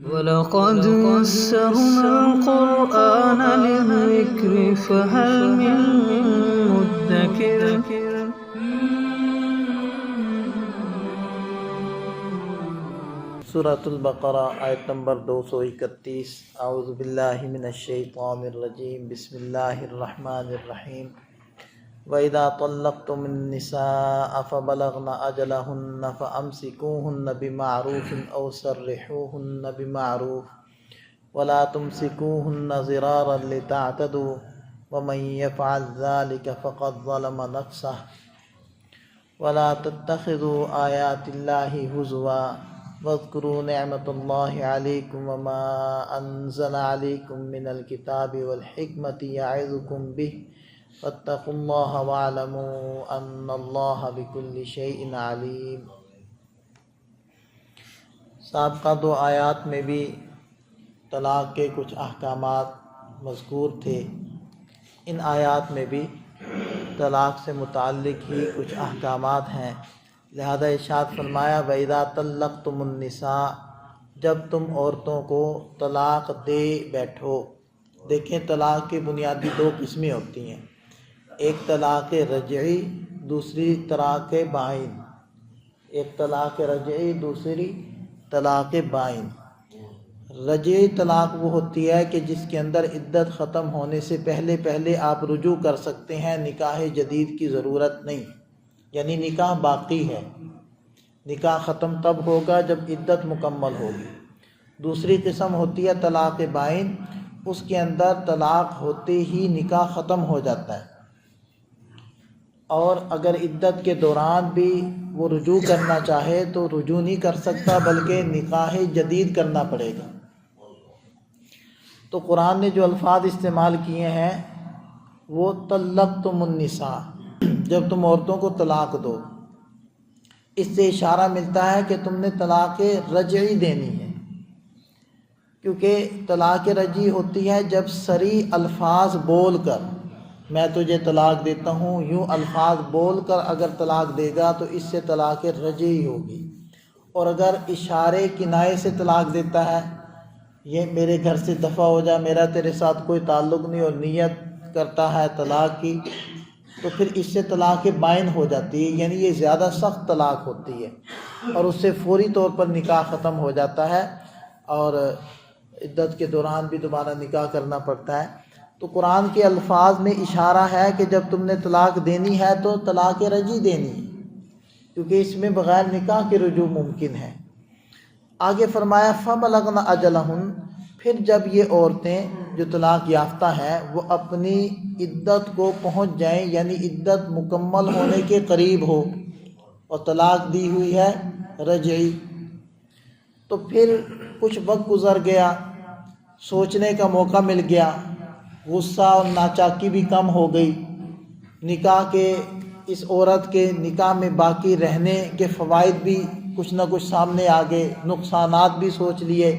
وَلَقَدْ يَسَّرْنَا الْقُرْآنَ لِلذِّكْرِ فَهَلْ مِن مُّدَّكِرٍ سورۃ البقرہ آیت نمبر 231۔ اعوذ باللہ من الشیطان الرجیم، بسم اللہ الرحمن الرحیم۔ وَإِذَا طَلَّقْتُمُ النِّسَاءَ فَبَلَغْنَ أَجَلَهُنَّ فَأَمْسِكُوهُنَّ بِمَعْرُوفٍ أَوْ سَرِّحُوهُنَّ بِمَعْرُوفٍ وَلَا تُمْسِكُوهُنَّ ضِرَارًا لِتَعْتَدُوا وَمَن يَفْعَلْ ذَلِكَ فَقَدْ ظَلَمَ نَفْسَهُ وَلَا تَتَّخِذُوا آيَاتِ اللَّهِ هُزُوًا وَاذْكُرُوا نِعْمَةَ اللَّهِ عَلَيْكُمْ وَمَا أَنزَلَ عَلَيْكُم مِّنَ الْكِتَابِ وَالْحِكْمَةِ يَعِظُكُم بِهِ وَاتَّقُوا اللَّهَ وَاعْلَمُوا أَنَّ اللَّهَ بِكُلِّ شَيْءٍ عَلِيمٌ۔ سابقہ دو آیات میں بھی طلاق کے کچھ احکامات مذکور تھے، ان آیات میں بھی طلاق سے متعلق ہی کچھ احکامات ہیں، لہذا ارشاد فرمایا وَإِذَا طَلَّقْتُمُ النِّسَاءَ، جب تم عورتوں کو طلاق دے بیٹھو۔ دیکھیں، طلاق کی بنیادی دو قسمیں ہوتی ہیں، ایک طلاق رجعی، دوسری طلاق بائن۔ ایک طلاق رجعی، دوسری طلاق بائن۔ رجعی طلاق وہ ہوتی ہے کہ جس کے اندر عدت ختم ہونے سے پہلے آپ رجوع کر سکتے ہیں، نکاح جدید کی ضرورت نہیں، یعنی نکاح باقی ہے، نکاح ختم تب ہوگا جب عدت مکمل ہوگی۔ دوسری قسم ہوتی ہے طلاق بائن، اس کے اندر طلاق ہوتے ہی نکاح ختم ہو جاتا ہے، اور اگر عدت کے دوران بھی وہ رجوع کرنا چاہے تو رجوع نہیں کر سکتا، بلکہ نکاح جدید کرنا پڑے گا۔ تو قرآن نے جو الفاظ استعمال کیے ہیں وہ طلقتم النساء، جب تم عورتوں کو طلاق دو، اس سے اشارہ ملتا ہے کہ تم نے طلاق رجعی دینی ہے، کیونکہ طلاق رجعی ہوتی ہے جب صریح الفاظ بول کر میں تجھے طلاق دیتا ہوں، یوں الفاظ بول کر اگر طلاق دے گا تو اس سے طلاق رجعی ہوگی، اور اگر اشارے کنائے سے طلاق دیتا ہے، یہ میرے گھر سے دفع ہو جا، میرا تیرے ساتھ کوئی تعلق نہیں، اور نیت کرتا ہے طلاق کی، تو پھر اس سے طلاق بائن ہو جاتی ہے، یعنی یہ زیادہ سخت طلاق ہوتی ہے، اور اس سے فوری طور پر نکاح ختم ہو جاتا ہے، اور عدت کے دوران بھی دوبارہ نکاح کرنا پڑتا ہے۔ تو قرآن کے الفاظ میں اشارہ ہے کہ جب تم نے طلاق دینی ہے تو طلاق رجعی دینی ہے، کیونکہ اس میں بغیر نکاح کے رجوع ممکن ہے۔ آگے فرمایا فَبَلَغْنَ أَجَلَهُنَّ، پھر جب یہ عورتیں جو طلاق یافتہ ہیں وہ اپنی عدت کو پہنچ جائیں، یعنی عدت مکمل ہونے کے قریب ہو اور طلاق دی ہوئی ہے رجعی، تو پھر کچھ وقت گزر گیا، سوچنے کا موقع مل گیا، غصہ اور ناچاکی بھی کم ہو گئی، نکاح کے اس عورت کے نکاح میں باقی رہنے کے فوائد بھی کچھ نہ کچھ سامنے آ گئے، نقصانات بھی سوچ لیے،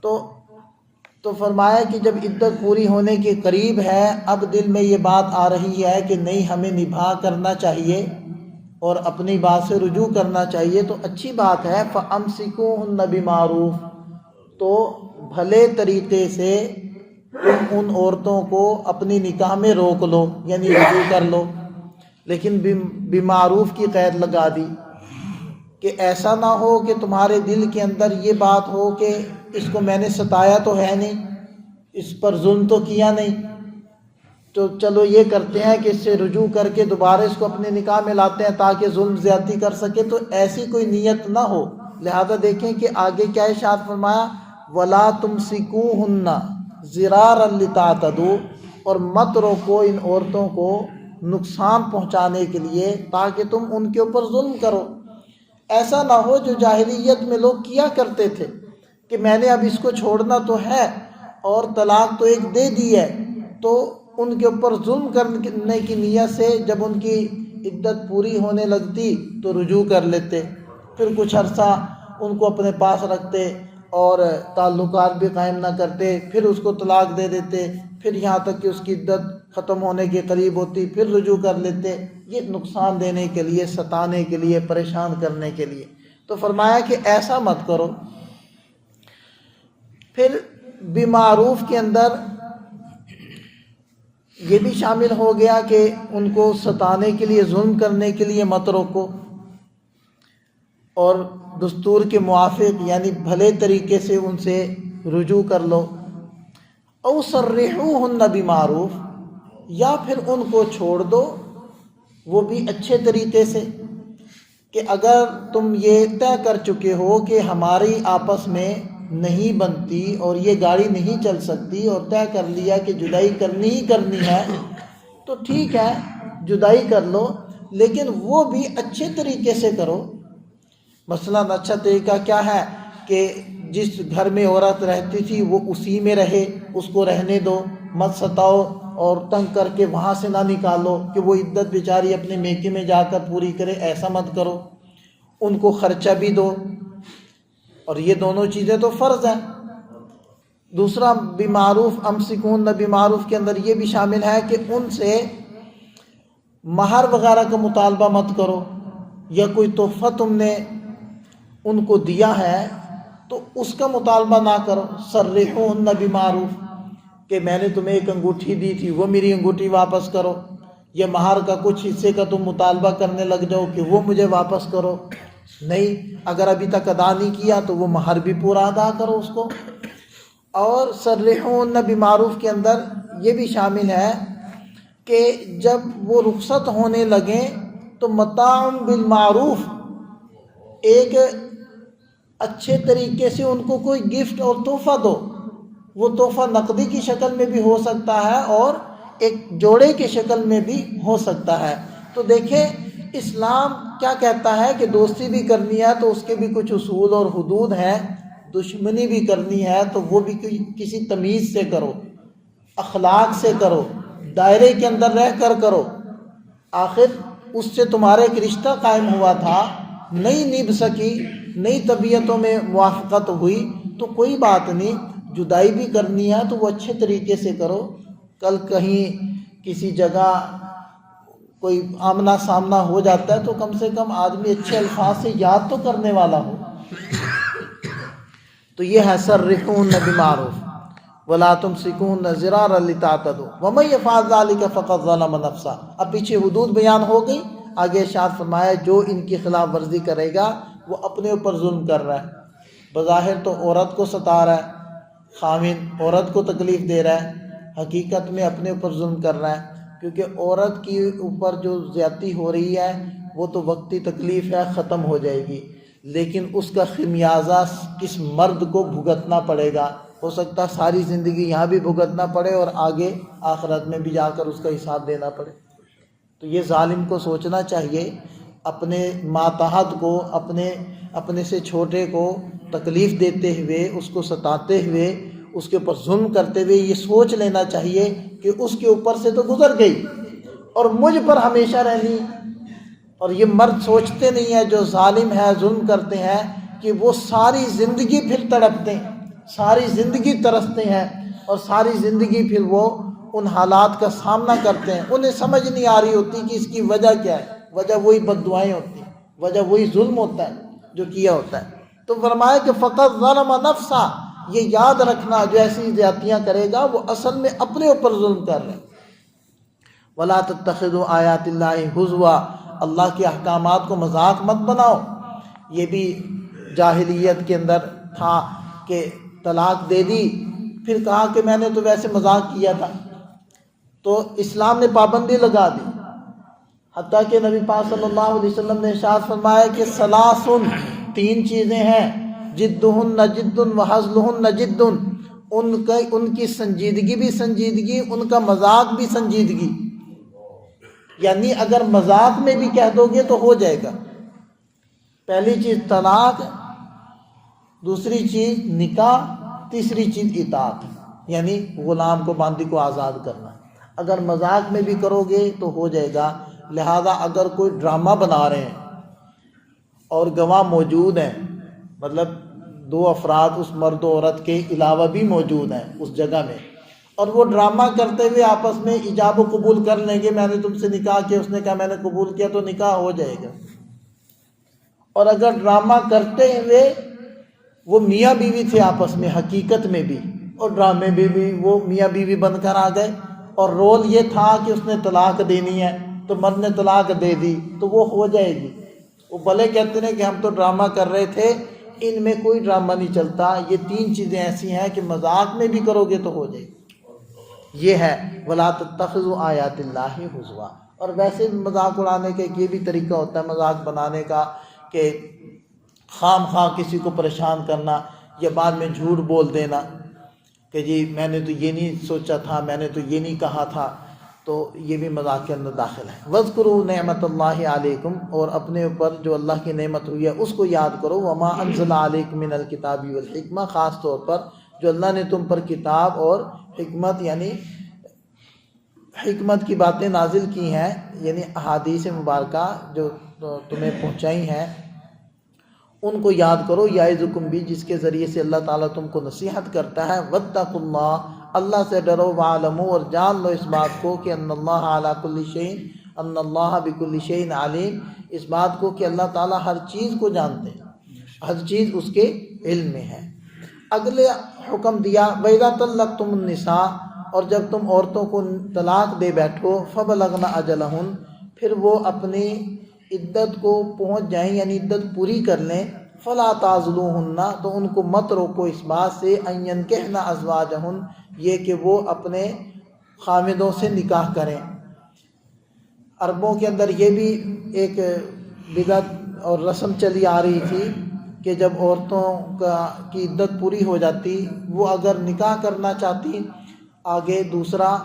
تو فرمایا کہ جب عدت پوری ہونے کے قریب ہے، اب دل میں یہ بات آ رہی ہے کہ نہیں، ہمیں نبھا کرنا چاہیے اور اپنی بات سے رجوع کرنا چاہیے، تو اچھی بات ہے فَأَمْسِكُوهُنَّ بِمَعْرُوفٍ، تو بھلے طریقے سے تم ان عورتوں کو اپنی نکاح میں روک لو، یعنی رجوع کر لو، لیکن بمعروف کی قید لگا دی کہ ایسا نہ ہو کہ تمہارے دل کے اندر یہ بات ہو کہ اس کو میں نے ستایا تو ہے نہیں، اس پر ظلم تو کیا نہیں، تو چلو یہ کرتے ہیں کہ اس سے رجوع کر کے دوبارہ اس کو اپنے نکاح میں لاتے ہیں تاکہ ظلم زیادتی کر سکے، تو ایسی کوئی نیت نہ ہو۔ لہذا دیکھیں کہ آگے کیا ارشاد فرمایا وَلَا تُمْسِكُوهُنَّ ضِرَارًا لِتَعْتَدُوا، اور مت روکو ان عورتوں کو نقصان پہنچانے کے لیے تاکہ تم ان کے اوپر ظلم کرو۔ ایسا نہ ہو جو جاہلیت میں لوگ کیا کرتے تھے کہ میں نے اب اس کو چھوڑنا تو ہے اور طلاق تو ایک دے دی ہے، تو ان کے اوپر ظلم کرنے کی نیت سے جب ان کی عدت پوری ہونے لگتی تو رجوع کر لیتے، پھر کچھ عرصہ ان کو اپنے پاس رکھتے اور تعلقات بھی قائم نہ کرتے، پھر اس کو طلاق دے دیتے، پھر یہاں تک کہ اس کی عدت ختم ہونے کے قریب ہوتی پھر رجوع کر لیتے، یہ نقصان دینے کے لیے، ستانے کے لیے، پریشان کرنے کے لیے۔ تو فرمایا کہ ایسا مت کرو۔ پھر بمعروف کے اندر یہ بھی شامل ہو گیا کہ ان کو ستانے کے لیے، ظلم کرنے کے لیے مت روکو، اور دستور کے موافق یعنی بھلے طریقے سے ان سے رجوع کر لو۔ او سرحوہن بمعروف، یا پھر ان کو چھوڑ دو وہ بھی اچھے طریقے سے، کہ اگر تم یہ طے کر چکے ہو کہ ہماری آپس میں نہیں بنتی اور یہ گاڑی نہیں چل سکتی، اور طے کر لیا کہ جدائی کرنی ہی کرنی ہے، تو ٹھیک ہے جدائی کر لو، لیکن وہ بھی اچھے طریقے سے کرو۔ مثلا اچھا طریقہ کیا ہے کہ جس گھر میں عورت رہتی تھی وہ اسی میں رہے، اس کو رہنے دو، مت ستاؤ اور تنگ کر کے وہاں سے نہ نکالو کہ وہ عدت بیچاری اپنے میکے میں جا کر پوری کرے، ایسا مت کرو۔ ان کو خرچہ بھی دو، اور یہ دونوں چیزیں تو فرض ہیں۔ دوسرا بمعروف، امسکون بمعروف کے اندر یہ بھی شامل ہے کہ ان سے مہر وغیرہ کا مطالبہ مت کرو، یا کوئی تحفہ تم نے ان کو دیا ہے تو اس کا مطالبہ نہ کرو۔ سرحوہن بمعروف، کہ میں نے تمہیں ایک انگوٹھی دی تھی وہ میری انگوٹھی واپس کرو، یا مہر کا کچھ حصے کا تم مطالبہ کرنے لگ جاؤ کہ وہ مجھے واپس کرو، نہیں، اگر ابھی تک ادا نہیں کیا تو وہ مہر بھی پورا ادا کرو اس کو۔ اور سرحوہن بمعروف کے اندر یہ بھی شامل ہے کہ جب وہ رخصت ہونے لگیں تو متاع بالمعروف، ایک اچھے طریقے سے ان کو کوئی گفٹ اور تحفہ دو۔ وہ تحفہ نقدی کی شکل میں بھی ہو سکتا ہے اور ایک جوڑے کی شکل میں بھی ہو سکتا ہے۔ تو دیکھیں اسلام کیا کہتا ہے کہ دوستی بھی کرنی ہے تو اس کے بھی کچھ اصول اور حدود ہیں، دشمنی بھی کرنی ہے تو وہ بھی کسی تمیز سے کرو، اخلاق سے کرو، دائرے کے اندر رہ کر کرو۔ آخر اس سے تمہارا ایک رشتہ قائم ہوا تھا، نہیں نبھ سکی، نئی طبیعتوں میں موافقت ہوئی تو کوئی بات نہیں، جدائی بھی کرنی ہے تو وہ اچھے طریقے سے کرو۔ کل کہیں کسی جگہ کوئی آمنا سامنا ہو جاتا ہے تو کم سے کم آدمی اچھے الفاظ سے یاد تو کرنے والا ہو۔ تو یہ ہے سرحوہن بمعروف ولا تمسکوہن ضرارا لتعتدوا ومن یفعل ذلک فقد ظلم نفسہ۔ اب پیچھے حدود بیان ہو گئی، آگے ارشاد فرمایا جو ان کی خلاف ورزی کرے گا وہ اپنے اوپر ظلم کر رہا ہے۔ بظاہر تو عورت کو ستا رہا ہے، خاوند عورت کو تکلیف دے رہا ہے، حقیقت میں اپنے اوپر ظلم کر رہا ہے، کیونکہ عورت کی اوپر جو زیادتی ہو رہی ہے وہ تو وقتی تکلیف ہے، ختم ہو جائے گی، لیکن اس کا خمیازہ کس مرد کو بھگتنا پڑے گا۔ ہو سکتا ہے ساری زندگی یہاں بھی بھگتنا پڑے اور آگے آخرت میں بھی جا کر اس کا حساب دینا پڑے۔ تو یہ ظالم کو سوچنا چاہیے، اپنے ماتحت کو، اپنے سے چھوٹے کو تکلیف دیتے ہوئے، اس کو ستاتے ہوئے، اس کے اوپر ظلم کرتے ہوئے یہ سوچ لینا چاہیے کہ اس کے اوپر سے تو گزر گئی اور مجھ پر ہمیشہ رہنی۔ اور یہ مرد سوچتے نہیں ہیں، جو ظالم ہے، ظلم کرتے ہیں، کہ وہ ساری زندگی پھر تڑپتے ہیں، ساری زندگی ترستے ہیں، اور ساری زندگی پھر وہ ان حالات کا سامنا کرتے ہیں۔ انہیں سمجھ نہیں آ رہی ہوتی کہ اس کی وجہ کیا ہے، وجہ وہی بد دعائیں ہوتی ہیں، وجہ وہی ظلم ہوتا ہے جو کیا ہوتا ہے۔ تو فرمایا کہ فقط ظلم نفسہ، یہ یاد رکھنا جو ایسی زیادتیاں کرے گا وہ اصل میں اپنے اوپر ظلم کر رہے ہیں۔ وَلَا تَتَّخِذُوا آیَاتِ اللَّهِ هُزُوًا، اللہ کے احکامات کو مذاق مت بناؤ۔ یہ بھی جاہلیت کے اندر تھا کہ طلاق دے دی، پھر کہا کہ میں نے تو ویسے مذاق کیا تھا، تو اسلام نے پابندی لگا دی، حتیٰ کہ نبی پاک صلی اللہ علیہ وسلم نے ارشاد فرمایا کہ ثلاثن، تین چیزیں ہیں، جدہن جد وحزلہن جد، ان کی سنجیدگی بھی سنجیدگی، ان کا مذاق بھی سنجیدگی، یعنی اگر مذاق میں بھی کہہ دو گے تو ہو جائے گا۔ پہلی چیز طلاق، دوسری چیز نکاح، تیسری چیز اطاعت، یعنی غلام کو، باندی کو آزاد کرنا۔ اگر مذاق میں بھی کرو گے تو ہو جائے گا۔ لہذا اگر کوئی ڈرامہ بنا رہے ہیں اور گواہ موجود ہیں، مطلب دو افراد اس مرد و عورت کے علاوہ بھی موجود ہیں اس جگہ میں، اور وہ ڈرامہ کرتے ہوئے آپس میں ایجاب و قبول کر لیں گے، میں نے تم سے نکاح کیا، اس نے کہا میں نے قبول کیا، تو نکاح ہو جائے گا۔ اور اگر ڈرامہ کرتے ہوئے وہ میاں بیوی تھے آپس میں حقیقت میں بھی، اور ڈرامے میں بھی وہ میاں بیوی بن کر آ گئے، اور رول یہ تھا کہ اس نے طلاق دینی ہے تو مرد نے طلاق دے دی تو وہ ہو جائے گی۔ وہ بھلے کہتے ہیں کہ ہم تو ڈرامہ کر رہے تھے، ان میں کوئی ڈرامہ نہیں چلتا، یہ تین چیزیں ایسی ہیں کہ مذاق میں بھی کرو گے تو ہو جائے گی۔ یہ ہے وَلَا تَتَّخِذُوا آیَاتِ اللَّهِ ہُزُوًا۔ اور ویسے بھی مذاق اڑانے کا ایک یہ بھی طریقہ ہوتا ہے مذاق بنانے کا، کہ خام خواہ کسی کو پریشان کرنا یا بعد میں جھوٹ بول دینا کہ جی میں نے تو یہ نہیں سوچا تھا، میں نے تو یہ نہیں کہا تھا، تو یہ بھی مذاق کے اندر داخل ہے۔ وَاذْكُرُوا نِعْمَةَ اللَّهِ عَلَيْكُمْ، اور اپنے اوپر جو اللہ کی نعمت ہوئی ہے اس کو یاد کرو۔ وَمَا أَنزَلَ عَلَيْكُم مِّنَ الْكِتَابِ وَالْحِكْمَةِ، خاص طور پر جو اللہ نے تم پر کتاب اور حکمت یعنی حکمت کی باتیں نازل کی ہیں، یعنی احادیث مبارکہ جو تمہیں پہنچائی ہیں، ان کو یاد کرو۔ یعظکم بھی، جس کے ذریعے سے اللہ تعالیٰ تم کو نصیحت کرتا ہے۔ واتقوا اللہ، اللہ سے ڈرو۔ وعلموا، اور جان لو اس بات کو کہ ان اللہ علی کل شیء، ان اللہ بکل شیء علیم، اس بات کو کہ اللہ تعالیٰ ہر چیز کو جانتے ہیں، ہر چیز اس کے علم میں ہے۔ اگلے حکم دیا وَإِذَا طَلَّقْتُمُ النِّسَاءَ، اور جب تم عورتوں کو طلاق دے بیٹھو، فَبَلَغْنَ أَجَلَهُنَّ، پھر وہ اپنی عدت کو پہنچ جائیں یعنی عدت پوری کر لیں، فَلَا تَعْضُلُوهُنَّ، تو ان کو مت روکو اس بات سے، أَن يَنكِحْنَ أَزْوَاجَهُنَّ، یہ کہ وہ اپنے خامدوں سے نکاح کریں۔ عربوں کے اندر یہ بھی ایک بدعت اور رسم چلی آ رہی تھی کہ جب عورتوں کی عدت پوری ہو جاتی، وہ اگر نکاح کرنا چاہتی آگے دوسرا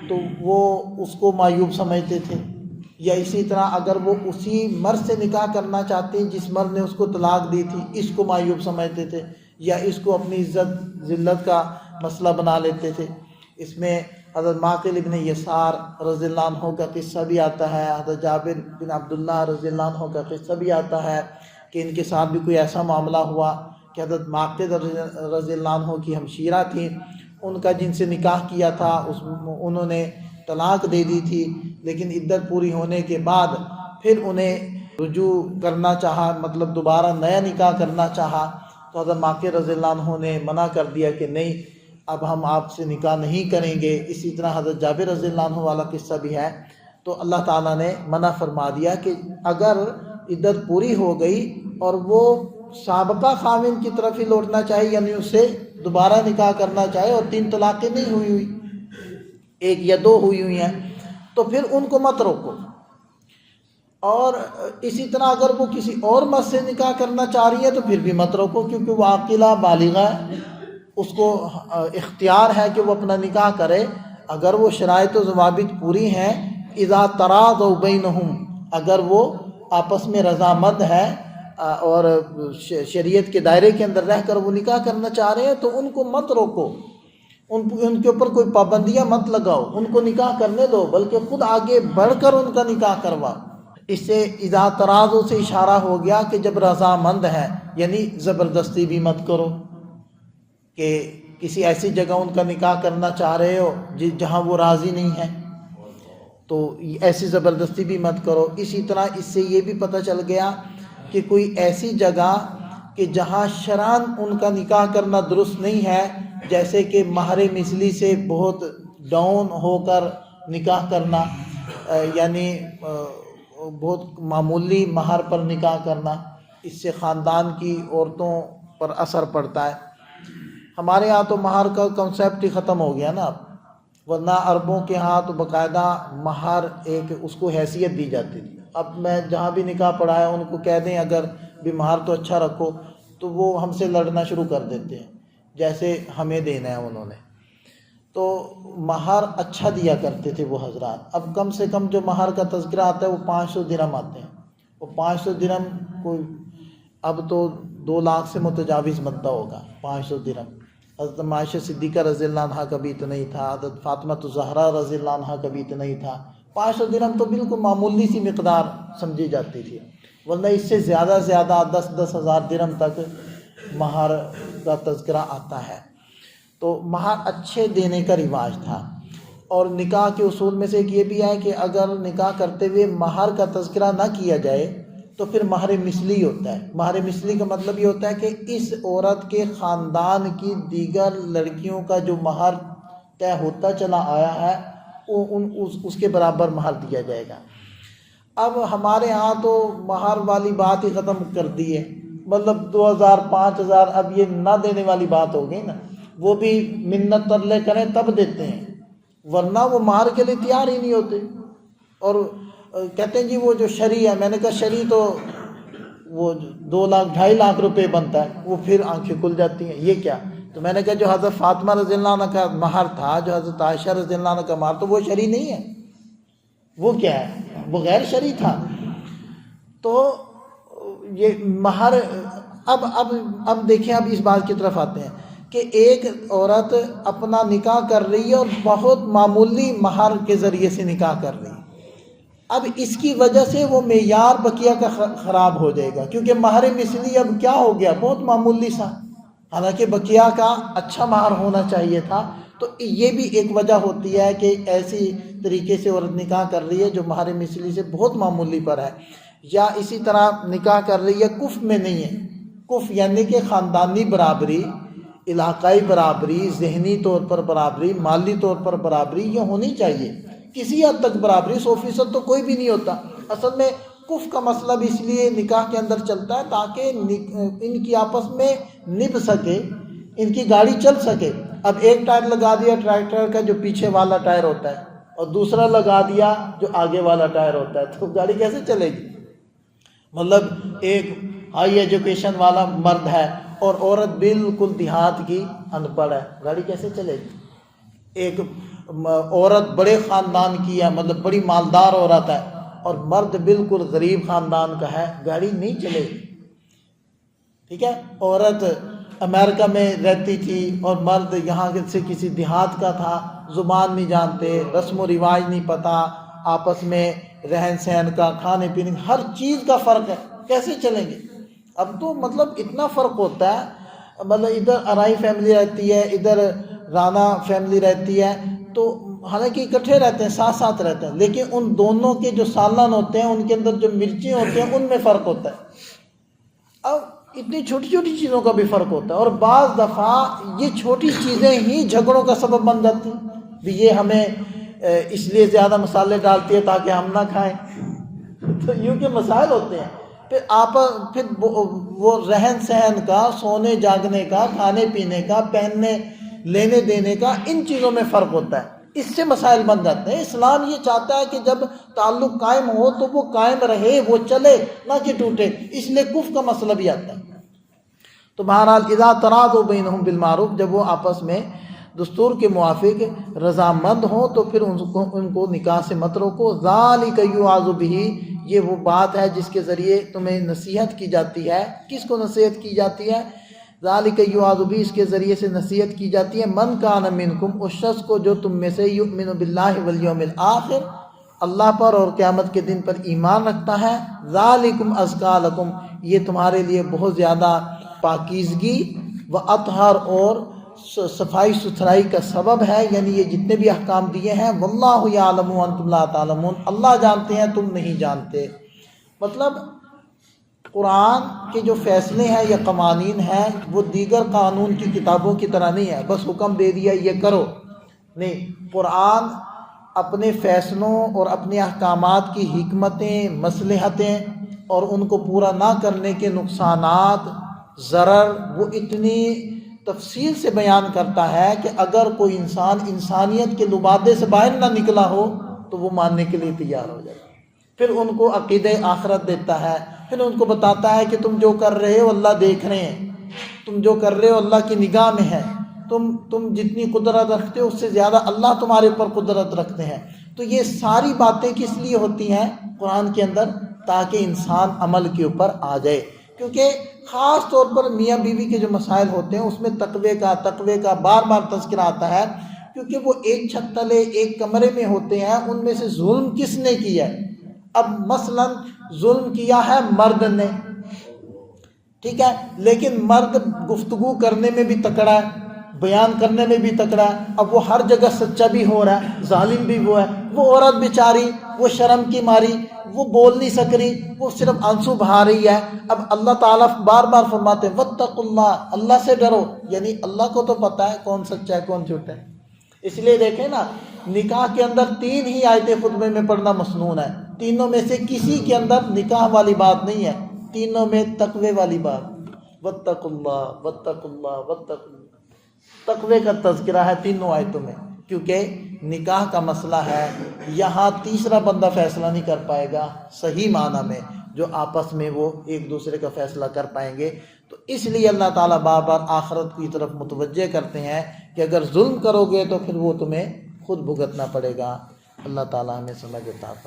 تو وہ اس کو معیوب سمجھتے تھے، یا اسی طرح اگر وہ اسی مرد سے نکاح کرنا چاہتی جس مرد نے اس کو طلاق دی تھی، اس کو معیوب سمجھتے تھے، یا اس کو اپنی عزت ذلت کا مسئلہ بنا لیتے تھے۔ اس میں حضرت معقل ابن یسار رضی اللہ عنہ کا قصہ بھی آتا ہے، حضرت جابر بن عبداللہ رضی اللہ عنہ کا قصہ بھی آتا ہے کہ ان کے ساتھ بھی کوئی ایسا معاملہ ہوا کہ حضرت معقل رضی اللہ عنہ کی ہمشیرہ تھیں، ان کا جن سے نکاح کیا تھا انہوں نے طلاق دے دی تھی، لیکن عدت پوری ہونے کے بعد پھر انہیں رجوع کرنا چاہا، مطلب دوبارہ نیا نکاح کرنا چاہا، تو حضرت معقل رضی اللہ عنہ نے منع کر دیا کہ نہیں، اب ہم آپ سے نکاح نہیں کریں گے۔ اسی طرح حضرت جابر رضی اللہ عنہ والا قصہ بھی ہے، تو اللہ تعالیٰ نے منع فرما دیا کہ اگر عدت پوری ہو گئی اور وہ سابقہ خاوند کی طرف ہی لوٹنا چاہے، یعنی اس سے دوبارہ نکاح کرنا چاہے اور 3 طلاقیں نہیں ہوئی، 1 یا 2 ہوئی ہیں، تو پھر ان کو مت روکو۔ اور اسی طرح اگر وہ کسی اور مرد سے نکاح کرنا چاہ رہی ہے تو پھر بھی مت روکو، کیونکہ وہ عاقلہ بالغہ ہے، اس کو اختیار ہے کہ وہ اپنا نکاح کرے اگر وہ شرائط و ضوابط پوری ہیں۔ اذا تراضوا بینہم، اگر وہ آپس میں رضامند ہے اور شریعت کے دائرے کے اندر رہ کر وہ نکاح کرنا چاہ رہے ہیں، تو ان کو مت روکو، ان کے اوپر کوئی پابندیاں مت لگاؤ، ان کو نکاح کرنے دو، بلکہ خود آگے بڑھ کر ان کا نکاح کرواؤ۔ اس سے اذا تراضوا سے اشارہ ہو گیا کہ جب رضامند ہے، یعنی زبردستی بھی مت کرو کہ کسی ایسی جگہ ان کا نکاح کرنا چاہ رہے ہو جہاں وہ راضی نہیں ہے، تو ایسی زبردستی بھی مت کرو۔ اسی طرح اس سے یہ بھی پتہ چل گیا کہ کوئی ایسی جگہ کہ جہاں شرعاً ان کا نکاح کرنا درست نہیں ہے، جیسے کہ مہر مثلی سے بہت ڈاؤن ہو کر نکاح کرنا، یعنی بہت معمولی مہر پر نکاح کرنا، اس سے خاندان کی عورتوں پر اثر پڑتا ہے۔ ہمارے ہاں تو مہر کا کنسیپٹ ہی ختم ہو گیا نا، ورنہ عربوں کے ہاں تو باقاعدہ مہر ایک اس کو حیثیت دی جاتی تھی۔ اب میں جہاں بھی نکاح پڑھایا ان کو کہہ دیں اگر بھی مہر تو اچھا رکھو، تو وہ ہم سے لڑنا شروع کر دیتے ہیں، جیسے ہمیں دینا ہے انہوں نے۔ تو مہر اچھا دیا کرتے تھے وہ حضرات۔ اب کم سے کم جو مہر کا تذکرہ آتا ہے وہ 500 درہم آتے ہیں، وہ 500 درہم کوئی اب تو 2 لاکھ سے متجاوز بنتا ہوگا 500 درہم۔ حضرت عائشہ صدیقہ رضی اللہ عنہ کا بھی اتنا ہی تھا، حضرت فاطمہ الزہرا رضی اللہ عنہ کا بھی اتنا ہی تھا۔ 500 درہم تو بالکل معمولی سی مقدار سمجھی جاتی تھی، ورنہ اس سے زیادہ 10 ہزار درہم تک مہر کا تذکرہ آتا ہے۔ تو مہر اچھے دینے کا رواج تھا۔ اور نکاح کے اصول میں سے ایک یہ بھی ہے کہ اگر نکاح کرتے ہوئے مہر کا تذکرہ نہ کیا جائے تو پھر مہر مثلی ہوتا ہے۔ مہر مثلی کا مطلب یہ ہوتا ہے کہ اس عورت کے خاندان کی دیگر لڑکیوں کا جو مہر طے ہوتا چلا آیا ہے اس کے برابر مہر دیا جائے گا۔ اب ہمارے ہاں تو مہر والی بات ہی ختم کر دی ہے، مطلب 2000 5000 اب یہ نہ دینے والی بات ہو گئی نا، وہ بھی منت ترلے کریں تب دیتے ہیں، ورنہ وہ مہر کے لیے تیار ہی نہیں ہوتے۔ اور کہتے ہیں جی وہ جو شرع ہے، میں نے کہا شرع تو وہ 2 لاکھ 2.5 لاکھ روپے بنتا ہے، وہ پھر آنکھیں کھل جاتی ہیں، یہ کیا؟ تو میں نے کہا جو حضرت فاطمہ رضی اللہ عنہ کا مہر تھا، جو حضرت عائشہ رضی اللہ عنہ کا مہر، تو وہ شرعی نہیں ہے، وہ کیا ہے؟ وہ غیر شرعی تھا۔ تو یہ مہر اب دیکھیں، اب اس بات کی طرف آتے ہیں کہ ایک عورت اپنا نکاح کر رہی ہے اور بہت معمولی مہر کے ذریعے سے نکاح کر رہی ہے، اب اس کی وجہ سے وہ معیار بقیہ کا خراب ہو جائے گا، کیونکہ مہر مثلی اب کیا ہو گیا؟ بہت معمولی سا، حالانکہ بقیہ کا اچھا مہر ہونا چاہیے تھا۔ تو یہ بھی ایک وجہ ہوتی ہے کہ ایسی طریقے سے عورت نکاح کر رہی ہے جو مہر مثلی سے بہت معمولی پر ہے، یا اسی طرح نکاح کر رہی ہے کف میں نہیں ہے۔ کف یعنی کہ خاندانی برابری، علاقائی برابری، ذہنی طور پر برابری، مالی طور پر برابری یہ ہونی چاہیے، کسی حد تک برابری، 100% تو کوئی بھی نہیں ہوتا۔ اصل میں کف کا مسئلہ بھی اس لیے نکاح کے اندر چلتا ہے تاکہ ان کی آپس میں نبھ سکے، ان کی گاڑی چل سکے۔ اب ایک ٹائر لگا دیا ٹریکٹر کا جو پیچھے والا ٹائر ہوتا ہے، اور دوسرا لگا دیا جو آگے والا ٹائر ہوتا ہے، تو گاڑی کیسے چلے گی؟ مطلب ایک ہائی ایجوکیشن والا مرد ہے اور عورت بالکل دیہات کی ان پڑھ ہے، گاڑی کیسے چلے گی؟ ایک عورت بڑے خاندان کی ہے، مطلب بڑی مالدار عورت ہے، اور مرد بالکل غریب خاندان کا ہے، گاڑی نہیں چلے گی۔ ٹھیک ہے، عورت امریکہ میں رہتی تھی اور مرد یہاں سے کسی دیہات کا تھا، زبان نہیں جانتے، رسم و رواج نہیں پتہ، آپس میں رہن سہن کا، کھانے پینے ہر چیز کا فرق ہے، کیسے چلیں گے؟ اب تو مطلب اتنا فرق ہوتا ہے، مطلب ادھر ارائی فیملی رہتی ہے، ادھر رانا فیملی رہتی ہے، تو حالانکہ اکٹھے رہتے ہیں، ساتھ ساتھ رہتے ہیں، لیکن ان دونوں کے جو سالن ہوتے ہیں، ان کے اندر جو مرچیں ہوتی ہیں، ان میں فرق ہوتا ہے۔ اب اتنی چھوٹی چھوٹی چیزوں کا بھی فرق ہوتا ہے، اور بعض دفعہ یہ چھوٹی چیزیں ہی جھگڑوں کا سبب بن جاتی ہیں، بھی یہ ہمیں اس لیے زیادہ مسالے ڈالتی ہے تاکہ ہم نہ کھائیں، تو یوں کے مسائل ہوتے ہیں۔ پھر وہ رہن سہن کا، سونے جاگنے کا، کھانے پینے کا، پہننے لینے دینے کا، ان چیزوں میں فرق ہوتا ہے، اس سے مسائل بن جاتے ہیں۔ اسلام یہ چاہتا ہے کہ جب تعلق قائم ہو تو وہ قائم رہے، وہ چلے، نہ کہ ٹوٹے، اس لیے کف کا مسئلہ بھی آتا ہے۔ تو بہرحال اذا تراضوا بینہم بالمعروف، جب وہ آپس میں دستور کے موافق رضامند ہوں تو پھر ان کو نکاح سے مت روکو۔ ذالک یوعظ بہ، یہ وہ بات ہے جس کے ذریعے تمہیں نصیحت کی جاتی ہے۔ کس کو نصیحت کی جاتی ہے؟ ذالک یوعظ بہ، اس کے ذریعے سے نصیحت کی جاتی ہے من کان منکم، اس شخص کو جو تم میں سے یؤمن باللہ والیوم الآخر، اللہ پر اور قیامت کے دن پر ایمان رکھتا ہے۔ ذالکم ازکیٰ لکم، یہ تمہارے لیے بہت زیادہ پاکیزگی و اطہر اور صفائی ستھرائی کا سبب ہے، یعنی یہ جتنے بھی احکام دیے ہیں، واللہ یعلم وانتم لا تعلمون، اللہ جانتے ہیں تم نہیں جانتے۔ مطلب قرآن کے جو فیصلے ہیں یا قوانین ہیں وہ دیگر قانون کی کتابوں کی طرح نہیں ہے، بس حکم دے دیا یہ کرو، نہیں، قرآن اپنے فیصلوں اور اپنے احکامات کی حکمتیں، مصلحتیں اور ان کو پورا نہ کرنے کے نقصانات، ضرر، وہ اتنی تفصیل سے بیان کرتا ہے کہ اگر کوئی انسان انسانیت کے لبادے سے باہر نہ نکلا ہو تو وہ ماننے کے لیے تیار ہو جائے۔ پھر ان کو عقیدہ آخرت دیتا ہے، پھر ان کو بتاتا ہے کہ تم جو کر رہے ہو اللہ دیکھ رہے ہیں، تم جو کر رہے ہو اللہ کی نگاہ میں ہے، تم جتنی قدرت رکھتے ہو اس سے زیادہ اللہ تمہارے اوپر قدرت رکھتے ہیں۔ تو یہ ساری باتیں کس لیے ہوتی ہیں قرآن کے اندر؟ تاکہ انسان عمل کے اوپر آ جائے، کیونکہ خاص طور پر میاں بیوی کے جو مسائل ہوتے ہیں اس میں تقوی کا بار بار تذکرہ آتا ہے، کیونکہ وہ ایک چھت تلے ایک کمرے میں ہوتے ہیں، ان میں سے ظلم کس نے کیا ہے؟ اب مثلا ظلم کیا ہے مرد نے، ٹھیک ہے، لیکن مرد گفتگو کرنے میں بھی تکڑا ہے، بیان کرنے میں بھی تکڑا ہے، اب وہ ہر جگہ سچا بھی ہو رہا ہے، ظالم بھی وہ ہے، وہ عورت بیچاری وہ شرم کی ماری وہ بول نہیں سک رہی، وہ صرف آنسو بہا رہی ہے۔ اب اللہ تعالیٰ بار بار فرماتے ہیں واتقوا اللہ، اللہ سے ڈرو، یعنی اللہ کو تو پتہ ہے کون سچا ہے کون جھوٹا ہے۔ اس لیے دیکھیں نا، نکاح کے اندر 3 ہی آیتیں خطبے میں پڑھنا مسنون ہے، تینوں میں سے کسی کے اندر نکاح والی بات نہیں ہے، تینوں میں تقوی والی بات، واتقوا اللہ واتقوا اللہ واتقوا اللہ، تقوی کا تذکرہ ہے تینوں آیتوں میں، کیونکہ نکاح کا مسئلہ ہے، یہاں تیسرا بندہ فیصلہ نہیں کر پائے گا صحیح معنی میں، جو آپس میں وہ ایک دوسرے کا فیصلہ کر پائیں گے۔ تو اس لیے اللہ تعالیٰ بار بار آخرت کی طرف متوجہ کرتے ہیں کہ اگر ظلم کرو گے تو پھر وہ تمہیں خود بھگتنا پڑے گا۔ اللہ تعالیٰ ہمیں سمجھ عطا فرمائے۔